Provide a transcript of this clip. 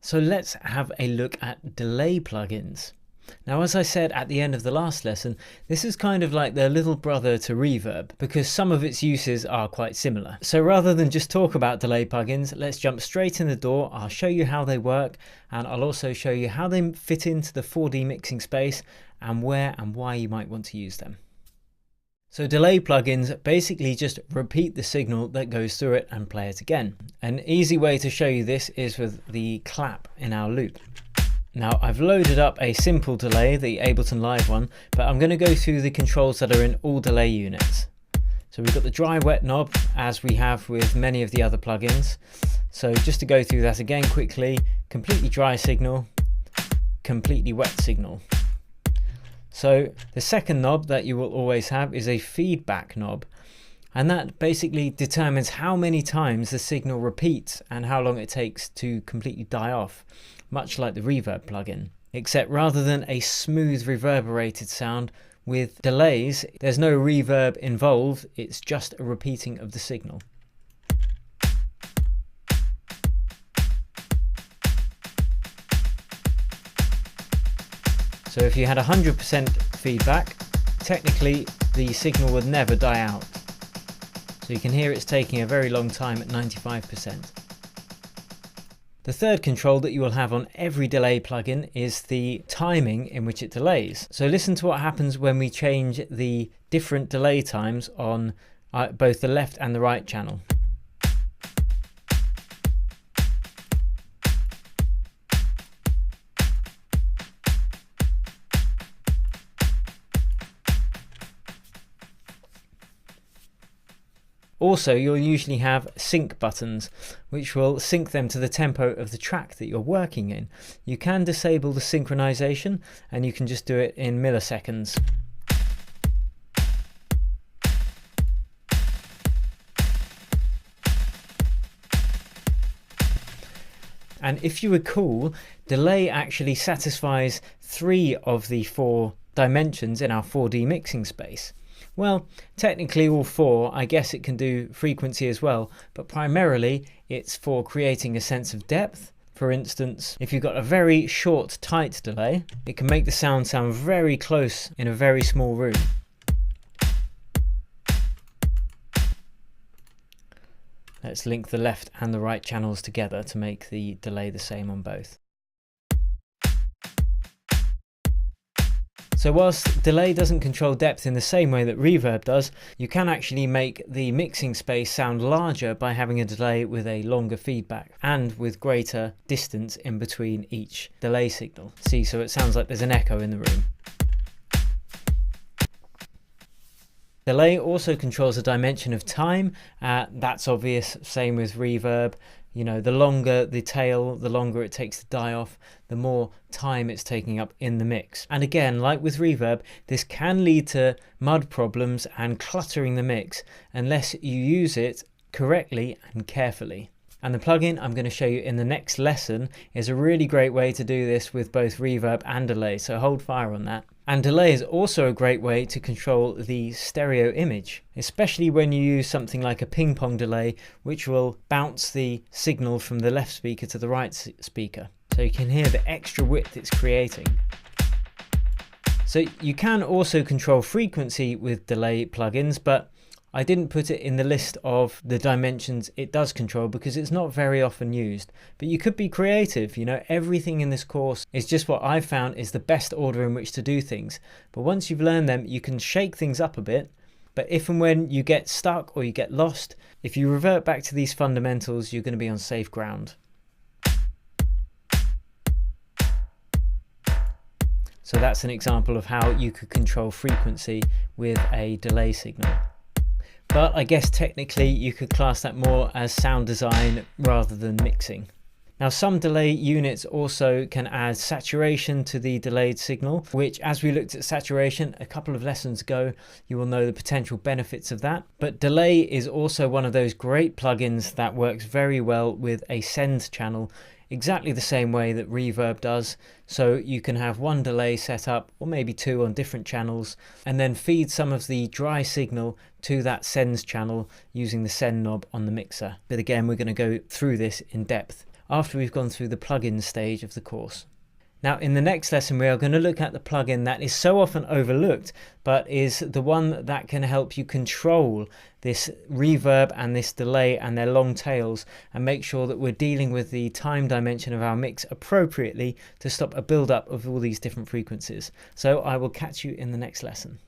So let's have a look at delay plugins. Now, as I said at the end of the last lesson, this is kind of like the little brother to reverb because some of its uses are quite similar. So rather than just talk about delay plugins, let's jump straight in the door. I'll show you how they work, and I'll also show you how they fit into the 4D mixing space and where and why you might want to use them. So delay plugins basically just repeat the signal that goes through it and play it again. An easy way to show you this is with the clap in our loop. Now I've loaded up a simple delay, the Ableton Live one, but I'm going to go through the controls that are in all delay units. So we've got the dry wet knob as we have with many of the other plugins. So just to go through that again quickly, completely dry signal, completely wet signal. So the second knob that you will always have is a feedback knob, and that basically determines how many times the signal repeats and how long it takes to completely die off, much like the reverb plugin. Except rather than a smooth reverberated sound, with delays there's no reverb involved, it's just a repeating of the signal. So if you had 100% feedback, technically the signal would never die out. So you can hear it's taking a very long time at 95%. The third control that you will have on every delay plugin is the timing in which it delays. So listen to what happens when we change the different delay times on both the left and the right channel. Also, you'll usually have sync buttons, which will sync them to the tempo of the track that you're working in. You can disable the synchronization, and you can just do it in milliseconds. And if you recall, delay actually satisfies 3 of the 4 dimensions in our 4D mixing space. Well, technically all 4, I guess it can do frequency as well, but primarily it's for creating a sense of depth. For instance, if you've got a very short, tight delay, it can make the sound very close in a very small room. Let's link the left and the right channels together to make the delay the same on both. So whilst delay doesn't control depth in the same way that reverb does, you can actually make the mixing space sound larger by having a delay with a longer feedback and with greater distance in between each delay signal. See, so it sounds like there's an echo in the room. Delay also controls the dimension of time. That's obvious, same with reverb. You know, the longer the tail, the longer it takes to die off, the more time it's taking up in the mix. And again, like with reverb, this can lead to mud problems and cluttering the mix unless you use it correctly and carefully. And the plugin I'm going to show you in the next lesson is a really great way to do this with both reverb and delay, so hold fire on that. And delay is also a great way to control the stereo image, especially when you use something like a ping pong delay, which will bounce the signal from the left speaker to the right speaker. So you can hear the extra width it's creating. So you can also control frequency with delay plugins, but I didn't put it in the list of the dimensions it does control because it's not very often used. But you could be creative, you know, everything in this course is just what I've found is the best order in which to do things. But once you've learned them, you can shake things up a bit. But if and when you get stuck or you get lost, if you revert back to these fundamentals, you're going to be on safe ground. So that's an example of how you could control frequency with a delay signal. But I guess technically you could class that more as sound design rather than mixing. Now some delay units also can add saturation to the delayed signal, which as we looked at saturation a couple of lessons ago, you will know the potential benefits of that. But delay is also one of those great plugins that works very well with a send channel, exactly the same way that reverb does. So you can have one delay set up, or maybe 2 on different channels, and then feed some of the dry signal to that sends channel using the send knob on the mixer. But again, we're going to go through this in depth after we've gone through the plugin stage of the course. Now, in the next lesson, we are going to look at the plugin that is so often overlooked, but is the one that can help you control this reverb and this delay and their long tails, and make sure that we're dealing with the time dimension of our mix appropriately to stop a build-up of all these different frequencies. So I will catch you in the next lesson.